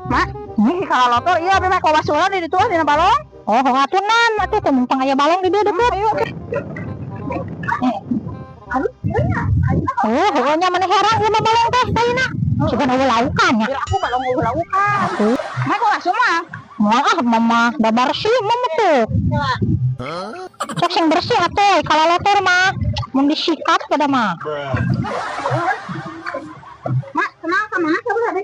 Mak, kalau lotor iya memang kau basulan di itu di balong. Oh, ngatunan, atuh teu mumpang aya balong di dieu deket. Ayo. Aduh, iya. Oh, pokoknya mana heran ieu mah balong teh tayina. Sugan eueuh laukannya. Aku balong laukan. Mak kau basuh mah. Moal mama da bersih mama tuh. Cok sing bersih atuh kalau lotor mah mun disikat pada mah. Mak, kenal sama mana coba tadi?